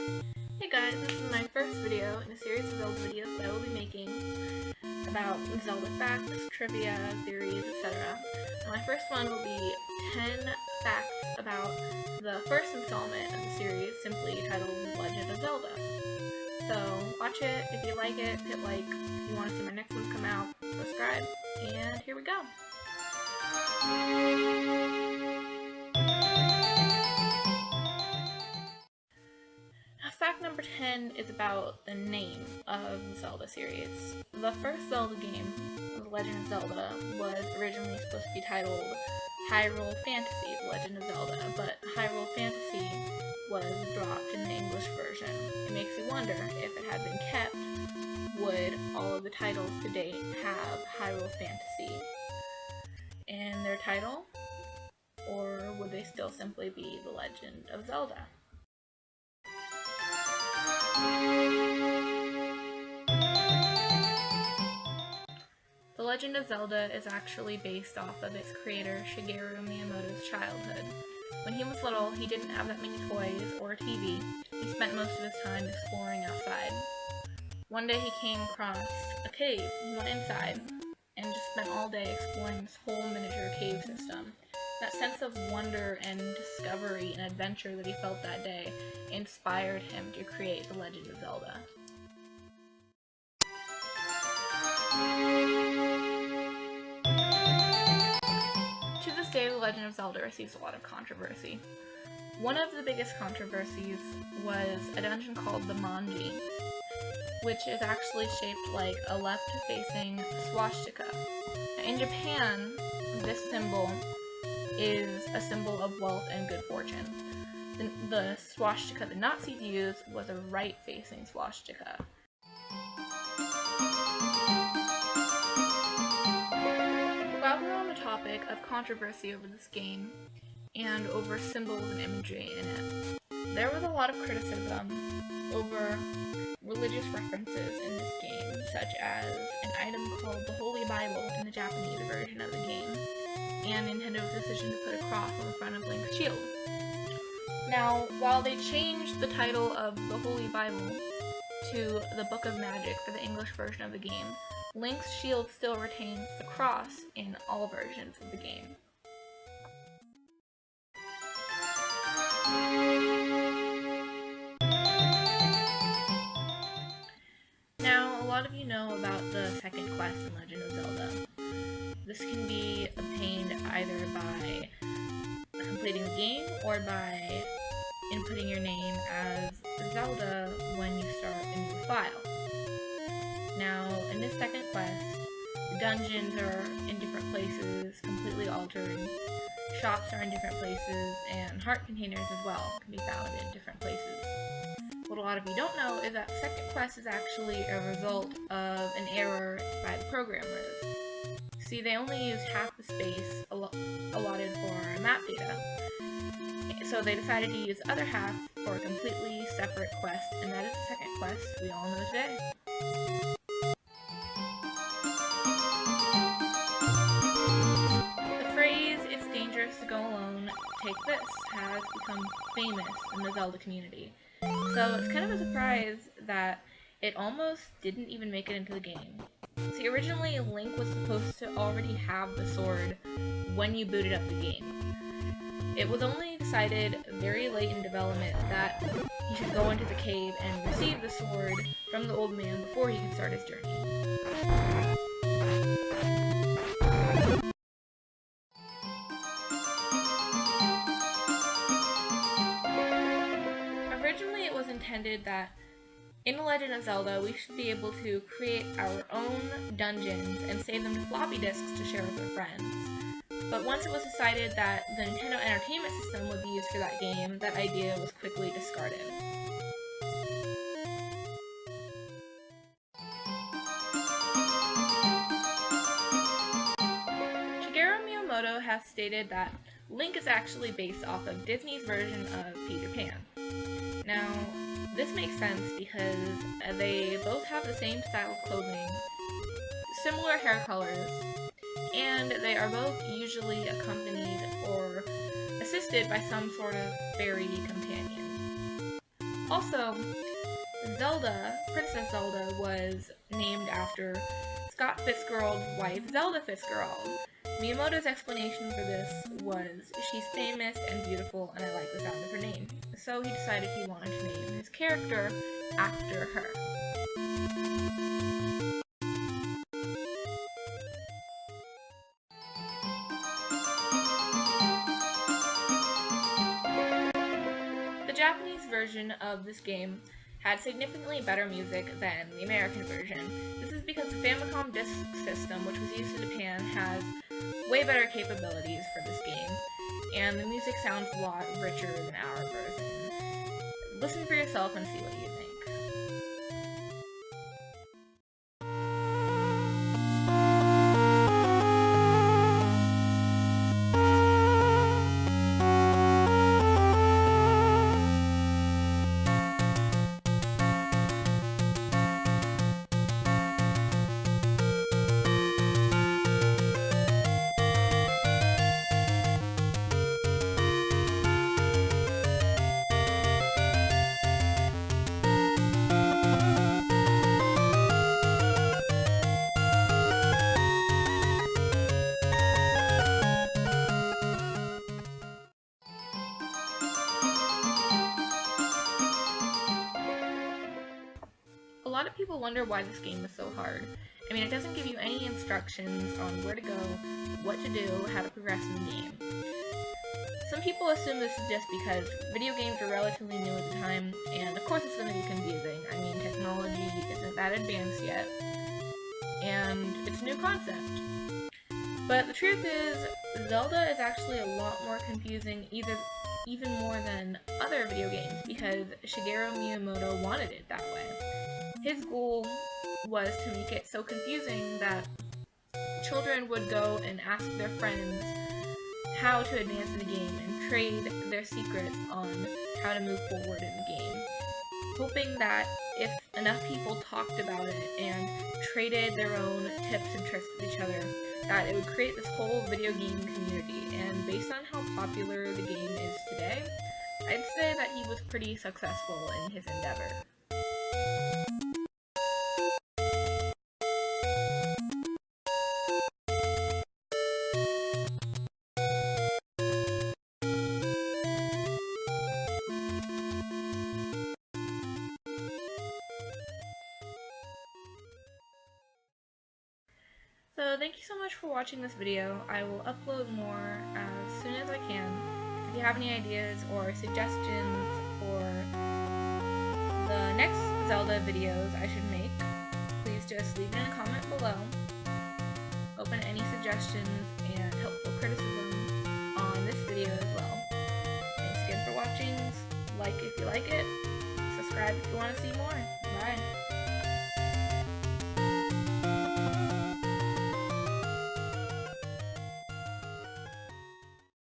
Hey guys, this is my first video in a series of Zelda videos that I will be making about Zelda facts, trivia, theories, etc. My first one will be 10 facts about the first installment of the series, simply titled Legend of Zelda. So watch it, if you like it, hit like. If you want to see my next ones come out, subscribe, and here we go. Fact number 10 is about the name of the Zelda series. The first Zelda game, The Legend of Zelda, was originally supposed to be titled Hyrule Fantasy: The Legend of Zelda, but Hyrule Fantasy was dropped in the English version. It makes you wonder, if it had been kept, would all of the titles to date have Hyrule Fantasy in their title, or would they still simply be The Legend of Zelda? The Legend of Zelda is actually based off of its creator Shigeru Miyamoto's childhood. When he was little, he didn't have that many toys or a TV. He spent most of his time exploring outside. One day he came across a cave. He went inside and just spent all day exploring this whole miniature cave system. That sense of wonder and discovery and adventure that he felt that day inspired him to create The Legend of Zelda. To this day, The Legend of Zelda receives a lot of controversy. One of the biggest controversies was a dungeon called the Manji, which is actually shaped like a left-facing swastika. In Japan, this symbol is a symbol of wealth and good fortune. The swastika the Nazis used was a right-facing swastika. While we're on the topic of controversy over this game, and over symbols and imagery in it, there was a lot of criticism over religious references in this game, such as an item called the Holy Bible in the Japanese version of the game, and Nintendo's decision to put a cross on the front of Link's shield. Now, while they changed the title of the Holy Bible to the Book of Magic for the English version of the game, Link's shield still retains the cross in all versions of the game. Now, a lot of you know about the second quest in Legend of Zelda. This can be obtained either by completing the game or by inputting your name as Zelda when you start a new file. Now, in this second quest, the dungeons are in different places, completely altered, shops are in different places, and heart containers as well can be found in different places. What a lot of you don't know is that the second quest is actually a result of an error by the programmers. See, they only used half the space allotted for map data, so they decided to use the other half for a completely separate quest, and that is the second quest we all know today. The phrase, "It's dangerous to go alone, take this," has become famous in the Zelda community. So it's kind of a surprise that it almost didn't even make it into the game. See, originally Link was supposed to already have the sword when you booted up the game. It was only decided very late in development that he should go into the cave and receive the sword from the old man before he could start his journey. Originally it was intended that in The Legend of Zelda, we should be able to create our own dungeons and save them to floppy disks to share with our friends. But once it was decided that the Nintendo Entertainment System would be used for that game, that idea was quickly discarded. Shigeru Miyamoto has stated that Link is actually based off of Disney's version of Peter Pan. Now, this makes sense because they both have the same style of clothing, similar hair colors, and they are both usually accompanied or assisted by some sort of fairy companion. Also, Zelda, Princess Zelda, was named after Scott Fitzgerald's wife, Zelda Fitzgerald. Miyamoto's explanation for this was, she's famous and beautiful and I like the sound of her name. So he decided he wanted to name his character after her. The Japanese version of this game had significantly better music than the American version. This is because the Famicom Disk System, which was used in Japan, has way better capabilities for this game, and the music sounds a lot richer than our version. Listen for yourself and see what you think. A lot of people wonder why this game is so hard. I mean, it doesn't give you any instructions on where to go, what to do, how to progress in the game. Some people assume this is just because video games are relatively new at the time, and of course it's going to be confusing. I mean, technology isn't that advanced yet, and it's a new concept. But the truth is, Zelda is actually a lot more confusing, even more than other video games, because Shigeru Miyamoto wanted it that way. His goal was to make it so confusing that children would go and ask their friends how to advance in the game and trade their secrets on how to move forward in the game, hoping that if enough people talked about it and traded their own tips and tricks with each other, that it would create this whole video game community. And based on how popular the game is today, I'd say that he was pretty successful in his endeavor. So thank you so much for watching this video. I will upload more as soon as I can. If you have any ideas or suggestions for the next Zelda videos I should make, please just leave it in a comment below. Open any suggestions and helpful criticism on this video as well. Thanks again for watching. Like if you like it. Subscribe if you want to see more. Bye.